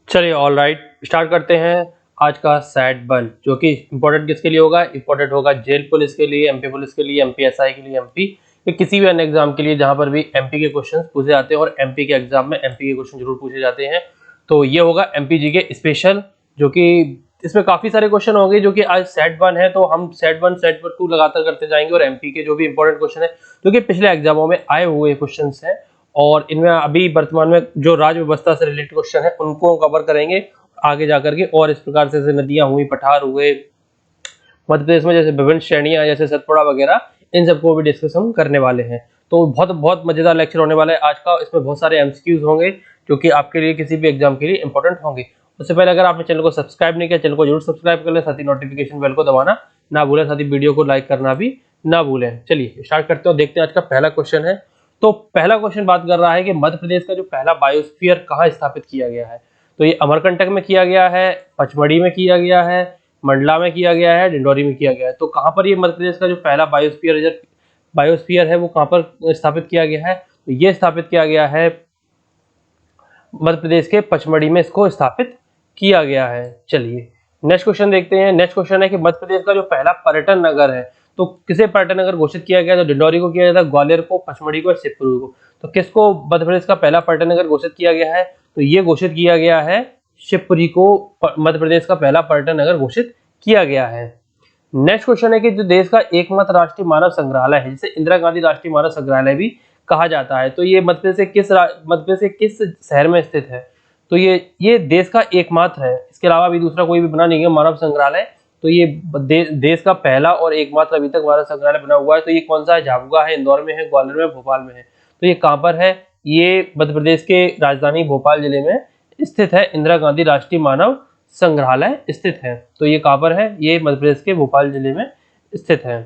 चलिए all right, start करते हैं आज का सेट 1 जो कि इंपॉर्टेंट किसके लिए होगा। इंपॉर्टेंट होगा जेल पुलिस के लिए, एमपी पुलिस के लिए, एमपीएसआई के लिए, एमपी या किसी भी अन्य एग्जाम के लिए जहां पर भी एमपी के क्वेश्चन पूछे जाते हैं और एमपी के एग्जाम में एमपी के क्वेश्चन जरूर पूछे जाते हैं। तो ये होगा एमपी जी के स्पेशल, जो कि इसमें काफी सारे क्वेश्चन होंगे जो कि आज सेट 1 है, तो हम सेट 1 सेट 2 लगातार करते जाएंगे और एमपी के जो भी इंपॉर्टेंट क्वेश्चन है जो कि पिछले एग्जामों में आए हुए क्वेश्चन है और इनमें अभी वर्तमान में जो राज्य व्यवस्था से रिलेटेड क्वेश्चन है उनको कवर करेंगे आगे जाकर के। और इस प्रकार से जैसे नदियां हुई, पठार हुए मध्य प्रदेश में, जैसे विभिन्न श्रेणियां जैसे सतपुड़ा वगैरह, इन सबको भी डिस्कस हम करने वाले हैं। तो बहुत बहुत मजेदार लेक्चर होने वाला है आज का। इसमें बहुत सारे एमसीक्यूज होंगे जो कि आपके लिए किसी भी एग्जाम के लिए इंपॉर्टेंट होंगे। उससे पहले अगर आपने चैनल को सब्सक्राइब नहीं किया, चैनल को जरूर सब्सक्राइब कर लें, साथ ही नोटिफिकेशन बेल को दबाना ना भूलें, साथ ही वीडियो को लाइक करना भी ना भूलें। चलिए स्टार्ट करते हैं, देखते हैं आज का पहला क्वेश्चन है। तो पहला क्वेश्चन बात कर रहा है कि मध्य प्रदेश का जो पहला बायोस्फीयर कहाँ स्थापित किया गया है। तो ये अमरकंटक में किया गया है, पचमढ़ी में किया गया है, मंडला में किया गया है, डिंडोरी में किया गया है। तो कहाँ पर ये मध्य प्रदेश का जो पहला बायोस्फीयर है वो कहाँ पर स्थापित किया गया है। तो ये स्थापित किया गया है मध्य प्रदेश के पचमढ़ी में, इसको स्थापित किया गया है। चलिए नेक्स्ट क्वेश्चन देखते हैं। नेक्स्ट क्वेश्चन है कि मध्य प्रदेश का जो पहला पर्यटन नगर है, तो किसे पर्यटन नगर घोषित किया गया। तो डिंडोरी को किया गया था, ग्वालियर को, पचमढ़ी को, शिवपुरी को। तो किसको मध्य प्रदेश का पहला पर्यटन नगर घोषित किया गया है। तो ये घोषित किया गया है शिवपुरी को मध्य प्रदेश का पहला पर्यटन नगर घोषित किया गया है। नेक्स्ट क्वेश्चन है कि जो देश का एकमात्र राष्ट्रीय मानव संग्रहालय है, जिसे इंदिरा गांधी राष्ट्रीय मानव संग्रहालय भी कहा जाता है, तो ये मध्य प्रदेश से किस शहर में स्थित है। तो ये देश का एकमात्र है, इसके अलावा भी दूसरा कोई भी बना नहीं है मानव संग्रहालय। तो ये देश का पहला और एकमात्र अभी तक मानव संग्रहालय बना हुआ है। तो ये कौन सा है, झाबुआ है, इंदौर में है, ग्वालियर में, भोपाल में है। तो ये कहाँ पर है, ये मध्य प्रदेश के राजधानी भोपाल जिले में स्थित है। इंदिरा गांधी राष्ट्रीय मानव संग्रहालय स्थित है। तो ये कहाँ पर है, ये मध्य प्रदेश के भोपाल जिले में स्थित है।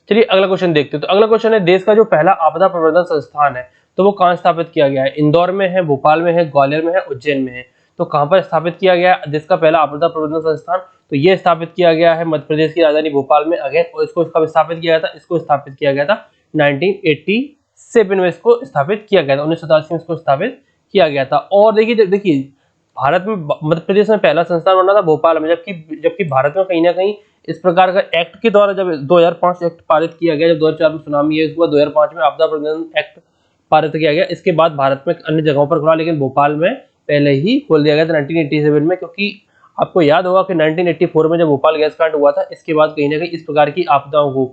चलिए अगला क्वेश्चन देखते हैं। तो अगला क्वेश्चन है, देश का जो पहला आपदा प्रबंधन संस्थान है तो वो कहाँ स्थापित किया गया है। इंदौर में है, भोपाल में है, ग्वालियर में है, उज्जैन में है। तो कहाँ पर स्थापित किया गया है देश का पहला आपदा प्रबंधन संस्थान। तो ये स्थापित किया गया है मध्य प्रदेश की राजधानी भोपाल में अगेन। और इसको कब स्थापित किया गया था, इसको स्थापित किया गया था 1987 में, इसको स्थापित किया गया था, 1987 में इसको स्थापित किया गया था। और देखिए भारत में मध्य प्रदेश में पहला संस्थान बना था भोपाल में, जबकि भारत में कहीं ना कहीं इस प्रकार का एक्ट के द्वारा जब 2005 एक्ट पारित किया गया, जब 2004 में सुनामी है, इसके बाद 2005 में आपदा प्रबंधन एक्ट पारित किया गया। इसके बाद भारत में अन्य जगहों पर खुला, लेकिन भोपाल में पहले ही खोल दिया गया था 1987 में। क्योंकि आपको याद होगा कि 1984 में जब भोपाल गैस कांड हुआ था, इसके बाद कहीं ना कहीं इस प्रकार की आपदाओं को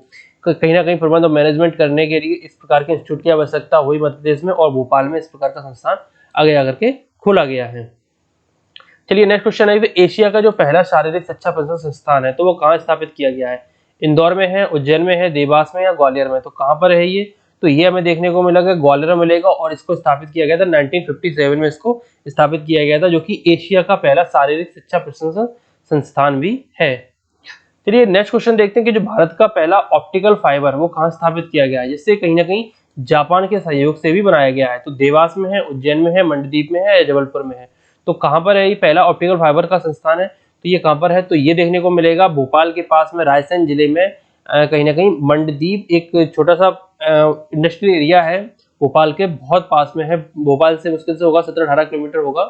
कहीं ना कहीं प्रबंध और मैनेजमेंट करने के लिए इस प्रकार के इंस्टीट्यूट की आवश्यकता हुई मध्य प्रदेश में, और भोपाल में इस प्रकार का संस्थान आगे आकर के खोला गया है। चलिए नेक्स्ट क्वेश्चन है, एशिया का जो पहला शारीरिक शिक्षा प्रशिक्षण संस्थान है तो वो कहाँ स्थापित किया गया है। इंदौर में है, उज्जैन में है, देवास में या ग्वालियर में। तो कहाँ पर है ये, तो ये हमें देखने को मिलेगा ग्वालियर में मिलेगा। और इसको स्थापित किया गया था 1957 में, इसको स्थापित किया गया था, जो कि एशिया का पहला शारीरिक शिक्षा प्रशिक्षण संस्थान भी है। चलिए नेक्स्ट क्वेश्चन देखते हैं कि जो भारत का पहला ऑप्टिकल फाइबर वो कहाँ स्थापित किया गया है, जिससे कहीं ना कहीं जापान के सहयोग से भी बनाया गया है। तो देवास में है, उज्जैन में है, मंडदीप में है या जबलपुर में है। तो कहाँ पर है ये पहला ऑप्टिकल फाइबर का संस्थान है, तो ये कहाँ पर है, तो ये देखने को मिलेगा भोपाल के पास में, रायसेन जिले में, कहीं ना कहीं मंडदीप एक छोटा सा इंडस्ट्रियल एरिया है, भोपाल के बहुत पास में है। भोपाल से मुश्किल से होगा 17-18 किलोमीटर होगा,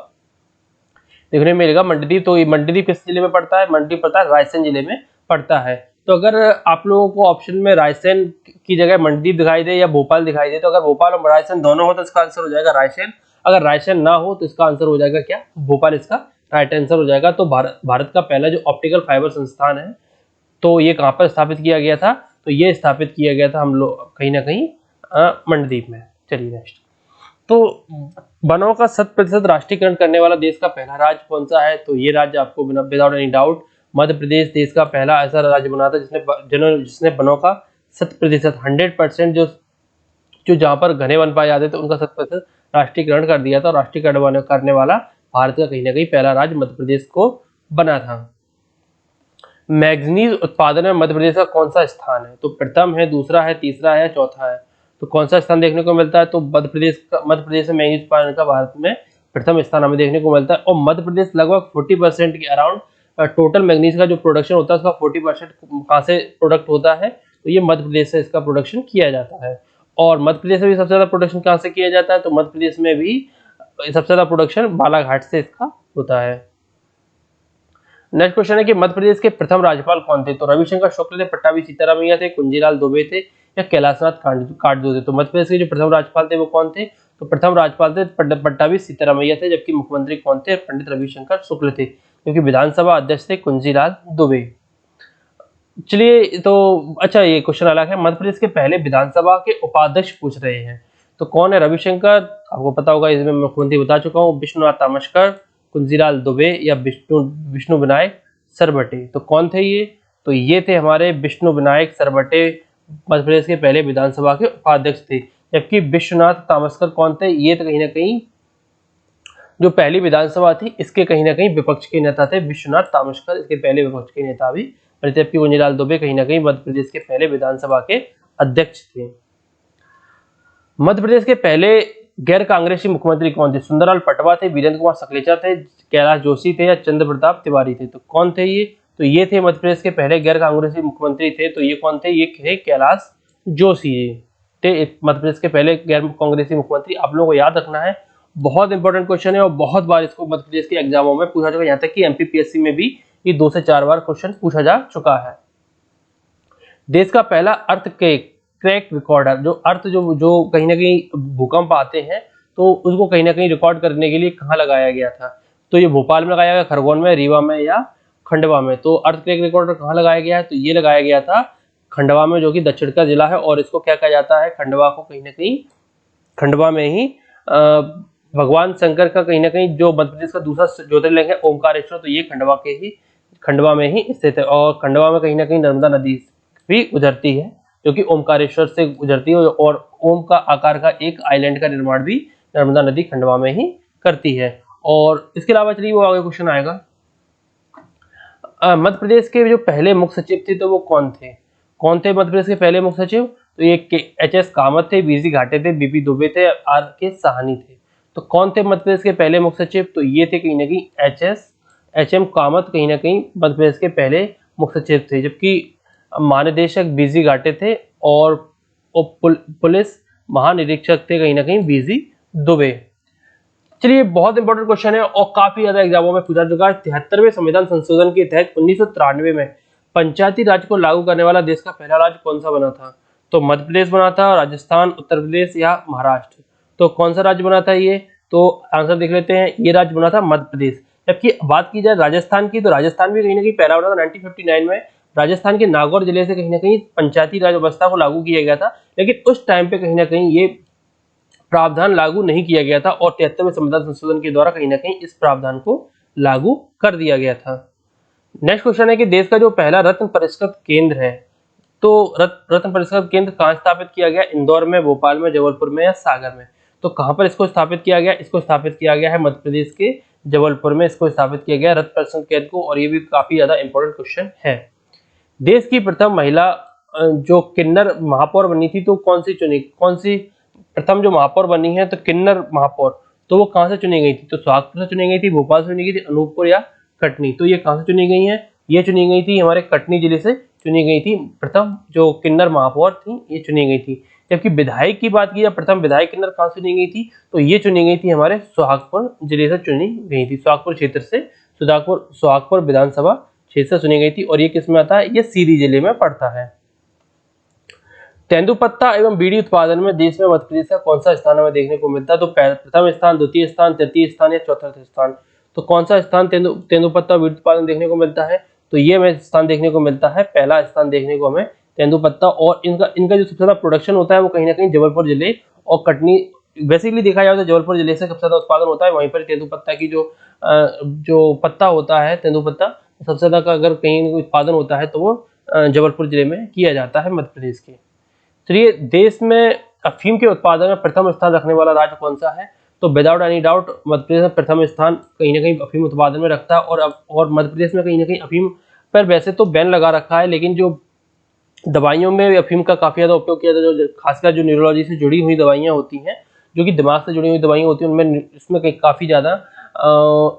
देखने मिलेगा मंडदीप। तो ये मंडदीप किस जिले में पड़ता है, मंडदीप पड़ता है रायसेन जिले में पड़ता है। तो अगर आप लोगों को ऑप्शन में रायसेन की जगह मंडदीप दिखाई दे या भोपाल दिखाई दे, तो अगर भोपाल और रायसेन दोनों हो तो इसका आंसर हो जाएगा रायसेन। अगर रायसेन ना हो तो इसका आंसर हो जाएगा क्या, भोपाल, इसका राइट आंसर हो जाएगा। तो भारत का पहला जो ऑप्टिकल फाइबर संस्थान है तो ये कहाँ पर स्थापित किया गया था, तो ये स्थापित किया गया था हम लोग कहीं ना कहीं मंडदीप में। चलिए नेक्स्ट, तो वनों का 100% राष्ट्रीयकरण करने वाला देश का पहला राज्य कौन सा है। तो ये राज्य आपको without any doubt Madhya Pradesh देश का पहला ऐसा राज्य बना था जिसने वनों का 100% जो जहां पर घने वन पाए जाते थे उनका 100% राष्ट्रीयकरण कर दिया था। और राष्ट्रीयकरण करने वाला भारत का कहीं ना कहीं पहला राज्य मध्य प्रदेश को बना था। मैग्नीज उत्पादन में मध्य प्रदेश का कौन सा स्थान है, तो प्रथम है, दूसरा है, तीसरा है, चौथा है। तो कौन सा स्थान देखने को मिलता है, तो मध्य प्रदेश में मैग्नीज उत्पादन का भारत में प्रथम स्थान हमें देखने को मिलता है। और मध्य प्रदेश लगभग 40% के अराउंड टोटल मैग्नीज का जो प्रोडक्शन होता है उसका 40% कहाँ से प्रोडक्ट होता है, तो ये मध्य प्रदेश से इसका प्रोडक्शन किया जाता है। और मध्य प्रदेश में भी सबसे ज्यादा प्रोडक्शन कहाँ से किया जाता है, तो मध्य प्रदेश में भी सबसे ज्यादा प्रोडक्शन बालाघाट से इसका होता है। नेक्स्ट क्वेश्चन है कि मध्य प्रदेश के प्रथम राज्यपाल कौन थे? तो रविशंकर शुक्ल थे, पट्टाभी सीतारामैया थे, कुंजीलाल दुबे थे या कैलाशनाथ काटजू थे? तो मध्य प्रदेश के जो प्रथम राज्यपाल थे वो कौन थे? तो प्रथम राज्यपाल थे पट्टाभी सीतारामैया थे, जबकि मुख्यमंत्री कौन थे? पंडित रविशंकर शुक्ल थे, क्योंकि विधानसभा अध्यक्ष थे कुंजीलाल दुबे। चलिए, तो अच्छा ये क्वेश्चन अलग है। मध्य प्रदेश के पहले विधानसभा के उपाध्यक्ष पूछ रहे हैं, तो कौन है? रविशंकर, आपको पता होगा, इसमें मैं मुख्यमंत्री बता चुका हूँ, विश्वनाथ तामशकर, कुंजीलाल दुबे या विष्णु विनायक सरवटे। तो कौन थे ये? तो ये थे हमारे विष्णु विनायक सरवटे, मध्य प्रदेश के पहले विधानसभा के उपाध्यक्ष थे। जबकि विश्वनाथ तामशकर कौन थे? ये तो कहीं ना कहीं जो पहली विधानसभा थी इसके कहीं ना कहीं विपक्ष के नेता थे। विश्वनाथ तामशकर इसके पहले विपक्ष के नेता भी, जबकि कुंजीलाल दुबे कहीं ना कहीं मध्य प्रदेश के पहले विधानसभा के अध्यक्ष थे। मध्य प्रदेश के पहले गैर कांग्रेसी मुख्यमंत्री कौन थे? सुंदरलाल पटवा थे, वीरेंद्र कुमार सकलेचा थे, कैलाश जोशी थे या चंद्र प्रताप तिवारी थे? तो कौन थे ये? तो ये थे मध्य प्रदेश के पहले गैर कांग्रेसी मुख्यमंत्री थे। तो ये कौन थे? ये थे कैलाश जोशी थे, मध्य प्रदेश के पहले गैर कांग्रेसी मुख्यमंत्री। आप लोगों को याद रखना है, बहुत इंपॉर्टेंट क्वेश्चन है और बहुत बार इसको मध्य प्रदेश के एग्जामों में पूछा जाएगा, यहाँ तक कि एमपीपीएससी में भी ये 2 से 4 बार क्वेश्चन पूछा जा चुका है। देश का पहला अर्थ क्रेक रिकॉर्डर, जो अर्थ जो कहीं ना कहीं भूकंप आते हैं तो उसको कहीं ना कहीं रिकॉर्ड करने के लिए कहाँ लगाया गया था? तो ये भोपाल में लगाया गया, खरगोन में, रीवा में या खंडवा में? तो अर्थ क्रेक रिकॉर्डर कहाँ लगाया गया है? तो ये लगाया गया था खंडवा में, जो कि दक्षिण का जिला है। और इसको क्या कहा जाता है? खंडवा को कहीं ना कहीं खंडवा में ही भगवान शंकर का कहीं ना कहीं जो मध्य प्रदेश का दूसरा ज्योतिर्लिंग है ओमकारेश्वर, तो ये खंडवा में ही स्थित है। और खंडवा में कहीं ना कहीं नर्मदा नदी भी गुजरती है, जो कि ओमकारेश्वर से गुजरती है, और ओम का आकार का एक आइलैंड का निर्माण भी नर्मदा नदी खंडवा में ही करती है। और इसके अलावा चलिए वो आगे क्वेश्चन आएगा, मध्य प्रदेश के जो पहले मुख्य सचिव थे तो वो कौन थे? कौन थे मध्य प्रदेश के पहले मुख्य सचिव? तो ये एच.एस. कामत थे, बीसी घाटे थे, बीपी दुबे थे, आर.के. साहनी थे। तो कौन थे मध्य प्रदेश के पहले मुख्य सचिव? तो ये थे कहीं ना कहीं एच.एम. कामत कहीं ना कहीं मध्य प्रदेश के पहले मुख्य सचिव थे, जबकि महानिदेशक बीसी घाटे थे और पुलिस महानिरीक्षक थे कहीं ना कहीं बीसी दुबे। चलिए, बहुत इंपॉर्टेंट क्वेश्चन है और काफी ज्यादा एग्जामों में पूछा चुका है। 73वें संविधान संशोधन के तहत 1993 में पंचायती राज को लागू करने वाला देश का पहला राज्य कौन सा बना था? तो मध्य प्रदेश बना था, राजस्थान, उत्तर प्रदेश या महाराष्ट्र? तो कौन सा राज्य बना था ये? तो आंसर देख लेते हैं, ये राज्य बना था मध्य प्रदेश। जबकि बात की जाए राजस्थान की, तो राजस्थान भी कहीं ना कहीं पहला बना था 1959 में। राजस्थान के नागौर जिले से कहीं ना कहीं पंचायती राज व्यवस्था को लागू किया गया था, लेकिन उस टाइम पे कहीं ना कहीं ये प्रावधान लागू नहीं किया गया था और 73वें संविधान संशोधन के द्वारा कहीं ना कहीं इस प्रावधान को लागू कर दिया गया था। नेक्स्ट क्वेश्चन है कि देश का जो पहला रत्न परिष्कृत केंद्र है, तो रत्न परिष्कृत केंद्र कहाँ स्थापित किया गया? इंदौर में, भोपाल में, जबलपुर में या सागर में? तो कहाँ पर इसको स्थापित किया गया? इसको स्थापित किया गया है मध्य प्रदेश के जबलपुर में, इसको स्थापित किया गया रत्न परिष्कृत केंद्र को। और ये भी काफी ज्यादा इंपॉर्टेंट क्वेश्चन है। देश की प्रथम महिला जो किन्नर महापौर बनी थी, तो कौन सी प्रथम जो महापौर बनी है? तो किन्नर महापौर, तो वो कहाँ से चुनी गई थी? तो सोहागपुर से चुनी गई थी, भोपाल से चुनी गई थी, अनूपपुर या कटनी? तो ये कहाँ से चुनी गई है? ये चुनी गई थी हमारे कटनी जिले से चुनी गई थी। प्रथम जो किन्नर महापौर थी ये चुनी गई थी। जबकि विधायक की बात की जाए, प्रथम विधायक किन्नर कहाँ से चुनी गई थी? तो ये चुनी गई थी हमारे सोहागपुर जिले से चुनी गई थी। सोहागपुर क्षेत्र से, सोहागपुर विधानसभा क्षेत्र से चुनी गई थी। और ये किस में आता है? ये सीधी जिले में पड़ता है। तेंदुपत्ता एवं बीड़ी उत्पादन में देश में मध्य प्रदेश का कौन सा स्थान हमें देखने को मिलता है? तो प्रथम स्थान, द्वितीय स्थान, तृतीय स्थान या चौथा स्थान? तो कौन सा स्थान तेंदुपत्ता बीड़ी उत्पादन देखने को मिलता है? तो ये हमें स्थान देखने को मिलता है, पहला स्थान देखने को हमें तेंदुपत्ता। और इनका जो सबसे ज्यादा प्रोडक्शन होता है वो कहीं ना कहीं जबलपुर जिले और कटनी, बेसिकली देखा जाए तो जबलपुर जिले से सबसे ज्यादा उत्पादन होता है। वहीं पर तेंदुपत्ता की जो पत्ता होता है, तेंदुपत्ता, सबसे ज्यादा अगर कहीं उत्पादन होता है तो वो जबलपुर जिले में किया जाता है मध्य प्रदेश के। चलिए, देश में अफीम के उत्पादन में प्रथम स्थान रखने वाला राज्य कौन सा है? तो without any doubt Madhya Pradesh में प्रथम स्थान कहीं ना कहीं अफीम उत्पादन में रखता है। और मध्य प्रदेश में कहीं ना कहीं अफीम पर वैसे तो बैन लगा रखा है, लेकिन जो दवाइयों में अफीम का काफी ज्यादा उपयोग किया जाता है, जो खासकर जो न्यूरोलॉजी से जुड़ी हुई दवाइयां होती हैं, जो कि दिमाग से जुड़ी हुई दवाइयां होती हैं, उनमें इसमें काफी ज्यादा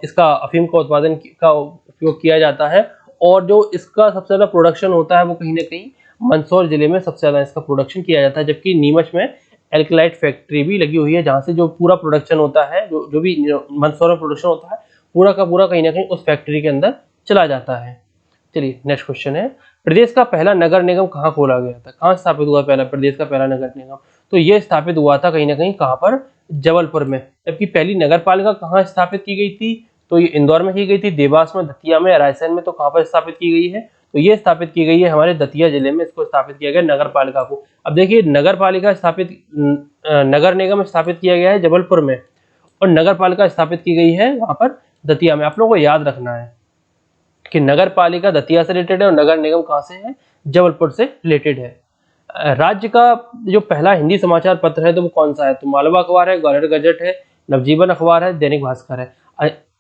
इसका अफीम का उत्पादन का उपयोग किया जाता है। और जो इसका सबसे ज्यादा प्रोडक्शन होता है वो कहीं ना कहीं मंदसौर जिले में सबसे ज्यादा इसका प्रोडक्शन किया जाता है, जबकि नीमच में एल्कलाइट फैक्ट्री भी लगी हुई है, जहाँ से जो पूरा प्रोडक्शन होता है, जो भी मनसोरा प्रोडक्शन होता है, पूरा का पूरा कहीं ना कहीं उस फैक्ट्री के अंदर चला जाता है। चलिए नेक्स्ट क्वेश्चन है, प्रदेश का पहला नगर निगम कहाँ खोला गया था? कहाँ स्थापित हुआ पहला प्रदेश का पहला नगर निगम? तो ये स्थापित हुआ था कहीं ना कहीं कहाँ पर? जबलपुर में। जबकि पहली नगर पालिका कहाँ स्थापित की गई थी? तो ये इंदौर में की गई थी, देवास में, दतिया में, रायसेन में। तो कहाँ पर स्थापित की गई है? तो ये स्थापित की गई है हमारे दतिया जिले में, इसको स्थापित किया गया नगर पालिका को। अब देखिए, नगर पालिका स्थापित, नगर निगम स्थापित किया गया है जबलपुर में, और नगर पालिका स्थापित की गई है वहां पर दतिया में। आप लोगों को याद रखना है कि नगर पालिका दतिया से रिलेटेड है और नगर निगम कहाँ से है? जबलपुर से रिलेटेड है। राज्य का जो पहला हिंदी समाचार पत्र है तो वो कौन सा है? तो मालवा अखबार है, ग्वालियर गजट है, नवजीवन अखबार है, दैनिक भास्कर है।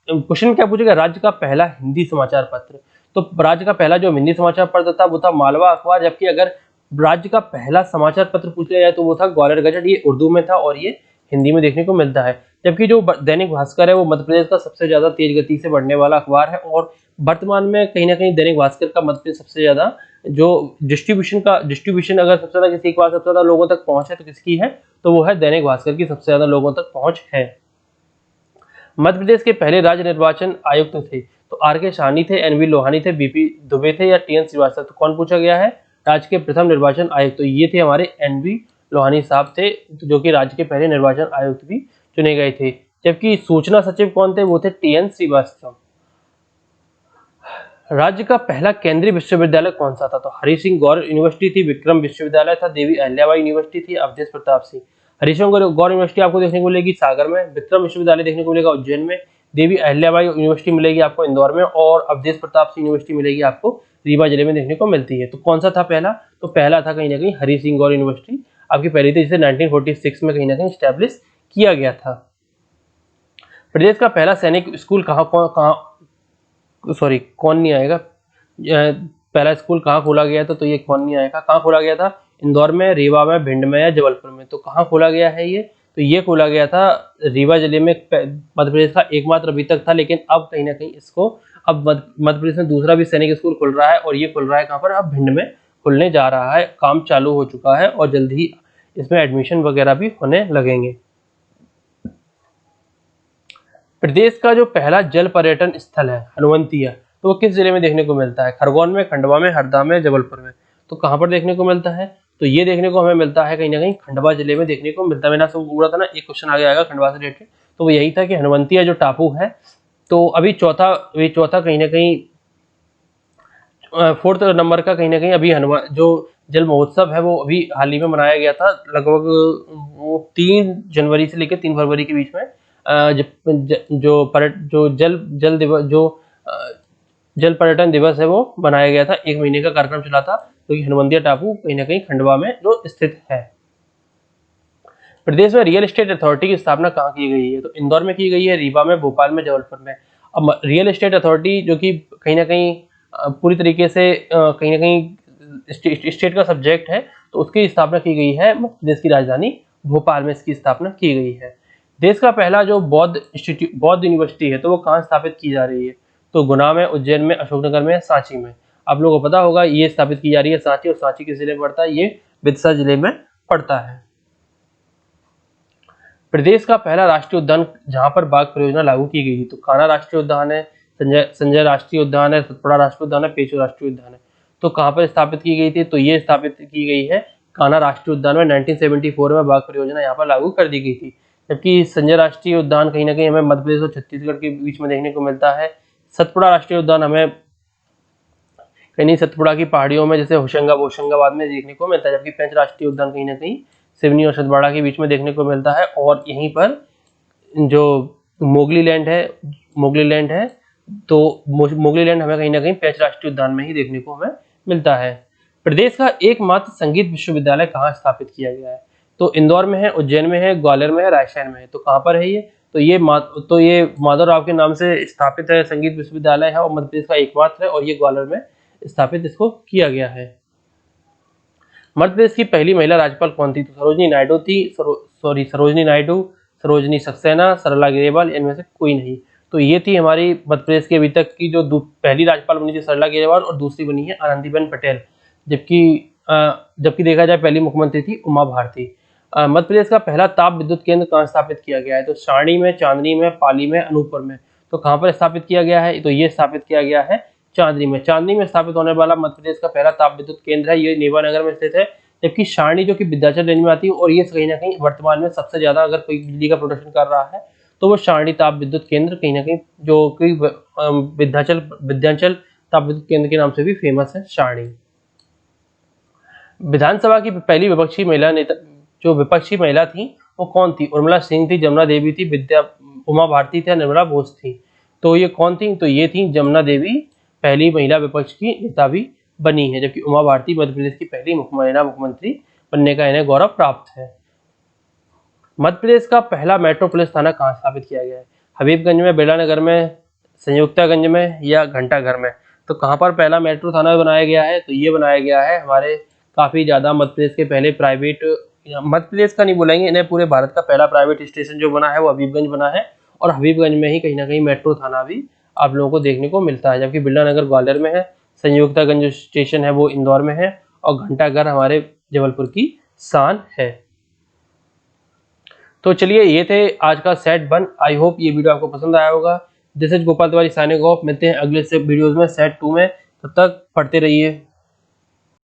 क्वेश्चन क्या पूछेगा? राज्य का पहला हिंदी समाचार पत्र। तो राज्य का पहला जो हिंदी समाचार पत्र था वो था मालवा अखबार, जबकि अगर राज्य का पहला समाचार पत्र पूछ लिया जाए तो वो था ग्वालियर गजट। ये उर्दू में था और ये हिंदी में देखने को मिलता है। जबकि जो दैनिक भास्कर है वो मध्य प्रदेश का सबसे ज्यादा तेज गति से बढ़ने वाला अखबार है, और वर्तमान में कहीं ना कहीं दैनिक भास्कर का मध्य प्रदेश सबसे ज्यादा जो डिस्ट्रीब्यूशन अगर सबसे ज्यादा किसी के पास सबसे ज्यादा लोगों तक पहुंच है तो किसकी है? तो वो है दैनिक भास्कर की, सबसे ज्यादा लोगों तक पहुंच है। मध्य प्रदेश के पहले राज्य निर्वाचन आयुक्त थे तो आर के साहनी थे, एन वी लोहानी थे, बीपी दुबे थे, या टी एन श्रीवास्तव? तो कौन पूछा गया है? राज्य के प्रथम निर्वाचन आयुक्त तो ये थे हमारे एन वी लोहानी साहब थे, जो कि राज्य के पहले निर्वाचन आयुक्त भी चुने गए थे। जबकि सूचना सचिव कौन थे? वो थे टी एन श्रीवास्तव। राज्य का पहला केंद्रीय विश्वविद्यालय कौन सा था? तो हरि सिंह गौर यूनिवर्सिटी थी, विक्रम विश्वविद्यालय था, देवी अहिल्याबाई यूनिवर्सिटी थी, अवधेश प्रताप सिंह। हरि सिंह गौर यूनिवर्सिटी आपको देखने को मिलेगी सागर में, विक्रम विश्वविद्यालय देखने को मिलेगा उज्जैन में, देवी अहिल्याबाई यूनिवर्सिटी मिलेगी आपको इंदौर में, और अवधेश प्रताप सिंह यूनिवर्सिटी मिलेगी आपको रीवा जिले में देखने को मिलती है। तो कौन सा था पहला? तो पहला था कहीं ना कहीं हरि सिंह गौर यूनिवर्सिटी आपकी पहली थी, जिसे 1946 में कहीं ना कहीं स्टैब्लिश किया गया था। प्रदेश का पहला सैनिक स्कूल कौन नहीं आएगा? पहला स्कूल कहाँ खोला गया था? तो ये कौन नहीं आएगा? कहाँ खोला गया था? इंदौर में, रीवा में, भिंड में, या जबलपुर में? तो कहाँ खोला गया है ये? तो ये खोला गया था रीवा जिले में, मध्य प्रदेश का एकमात्र अभी तक था, लेकिन अब कहीं ना कहीं इसको अब मध्य प्रदेश में दूसरा भी सैनिक स्कूल खुल रहा है, और ये खुल रहा है कहाँ पर? अब भिंड में खुलने जा रहा है, काम चालू हो चुका है और जल्द ही इसमें एडमिशन वगैरह भी होने लगेंगे। प्रदेश का जो पहला जल पर्यटन स्थल है हनुवंतिया, तो वो किस जिले में देखने को मिलता है? खरगोन में, खंडवा में, हरदा में, जबलपुर में? तो कहाँ पर देखने को मिलता है? तो ये देखने को हमें मिलता है कहीं ना कहीं खंडवा जिले में देखने को मिलता है। मैंने आपको बोला था ना एक क्वेश्चन आगे आएगा खंडवा से रिलेटेड, तो वो यही था कि हनुवंतिया जो टापू है, तो अभी चौथा कहीं ना कहीं फोर्थ नंबर का कहीं ना कहीं अभी जो जल महोत्सव है वो अभी हाल ही में मनाया गया था, लगभग 3 जनवरी से लेकर 3 फरवरी के बीच में। जो जल पर्यटन दिवस है वो मनाया गया था, 1 महीने का कार्यक्रम चला था, क्योंकि हनुवंतिया टापू कहीं ना कहीं खंडवा में जो स्थित है। प्रदेश में रियल एस्टेट अथॉरिटी की स्थापना कहाँ की गई है? तो इंदौर में की गई है, रीवा में, भोपाल में, जबलपुर में। अब रियल एस्टेट अथॉरिटी जो कि कहीं ना कहीं पूरी तरीके से कहीं ना कहीं स्टेट का सब्जेक्ट है, तो उसकी स्थापना की गई है मध्य प्रदेश की राजधानी भोपाल में, इसकी स्थापना की गई है। देश का पहला जो बौद्ध यूनिवर्सिटी है तो वो कहाँ स्थापित की जा रही है? तो गुना में, उज्जैन में, अशोकनगर में, सांची में? आप लोगों को पता होगा ये स्थापित की जा रही है सांची, और सांची किस जिले में पड़ता है? ये विदिशा जिले में पड़ता है। प्रदेश का पहला राष्ट्रीय उद्यान जहां पर बाघ परियोजना लागू की गई थी, तो कान्हा राष्ट्रीय उद्यान है, संजय राष्ट्रीय उद्यान है, सतपुड़ा राष्ट्रीय उद्यान है, पेचो राष्ट्रीय उद्यान है? तो कहां पर स्थापित की गई थी? तो ये स्थापित की गई है कान्हा राष्ट्रीय उद्यान में, 1974 में बाघ परियोजना यहाँ पर लागू कर दी गई थी। जबकि संजय राष्ट्रीय उद्यान कहीं ना कहीं हमें मध्य प्रदेश और छत्तीसगढ़ के बीच में देखने को मिलता है। सतपुड़ा राष्ट्रीय उद्यान हमें कहीं सतपुड़ा की पहाड़ियों में, जैसे होशंगाबाद में देखने को मिलता है। जबकि पेंच राष्ट्रीय उद्यान कहीं ना कहीं सिवनी और सतबाड़ा के बीच में देखने को मिलता है, और यहीं पर जो मोगली लैंड है, तो मोगली लैंड हमें कहीं ना कहीं पेंच राष्ट्रीय उद्यान में ही देखने को हमें मिलता है। प्रदेश का एकमात्र संगीत विश्वविद्यालय कहाँ स्थापित किया गया है? तो इंदौर में है, उज्जैन में है, ग्वालियर में है, रायसेन में है? तो कहाँ पर है ये? तो ये माधवराव के नाम से स्थापित है, संगीत विश्वविद्यालय है, और मध्य प्रदेश का एकमात्र है, और ये ग्वालियर में स्थापित इसको किया गया है। मध्य प्रदेश की पहली महिला राज्यपाल कौन थी? तो सरोजनी नायडू थी, सरोजनी सक्सेना, सरला ग्रेवाल, इनमें से कोई नहीं। तो ये थी हमारी मध्य प्रदेश की अभी तक की जो पहली राज्यपाल बनी थी सरला ग्रेवाल, और दूसरी बनी है आनंदीबेन पटेल। जबकि देखा जाए पहली मुख्यमंत्री थी उमा भारती। मध्य प्रदेश का पहला ताप विद्युत केंद्र कहाँ स्थापित किया गया है? तो सारणी में, चांदनी में, पाली में, अनूपपुर में। तो कहाँ पर स्थापित किया गया है? तो ये स्थापित किया गया है चांदनी में। चांदनी में स्थापित होने वाला मध्य प्रदेश का पहला ताप विद्युत केंद्र है, ये नेवानगर में स्थित है। जबकि सारणी जो कि विंध्याचल रेंज में आती है और ये कहीं ना कहीं वर्तमान में सबसे ज्यादा अगर कोई बिजली का प्रोडक्शन कर रहा है तो वो सारणी ताप विद्युत केंद्र कहीं ना कहीं जो कि विंध्याचल ताप विद्युत केंद्र के नाम से भी फेमस है सारणी। विधानसभा की पहली विपक्षी महिला नेता, जो विपक्षी महिला थी वो कौन थी? उर्मिला सिंह थी, जमुना देवी थी, उमा भारती थी, निर्मला बोस थी। तो ये कौन थी? तो ये थी जमुना देवी, पहली महिला विपक्ष की नेता भी बनी है। जबकि उमा भारती मध्य प्रदेश की पहली महिला मुख्यमंत्री बनने का इन्हें गौरव प्राप्त है। मध्य प्रदेश का पहला मेट्रो पुलिस थाना कहाँ स्थापित किया गया है? हबीबगंज में, बेलानगर में, संयुक्तागंज में या घंटाघर में। तो कहाँ पर पहला मेट्रो थाना बनाया गया है? तो ये बनाया गया है हमारे काफी ज्यादा मध्य प्रदेश के पहले प्राइवेट, मध्य प्रदेश का नहीं बोलेंगे इन्हें, पूरे भारत का पहला प्राइवेट स्टेशन जो बना है वो हबीबगंज बना है। और हबीबगंज में ही कहीं ना कहीं मेट्रो थाना भी आप लोगों को देखने को मिलता है। जबकि बिरलानगर ग्वालियर में है, संयुक्तागंज स्टेशन है वो इंदौर में है, और घंटाघर हमारे जबलपुर की शान है। तो चलिए ये थे आज का सेट 1। आई होप ये वीडियो आपको पसंद आया होगा। This is Gopal Tiwari signing off. मिलते हैं अगले से वीडियोज में सेट 2 में। तब तक पढ़ते रहिए।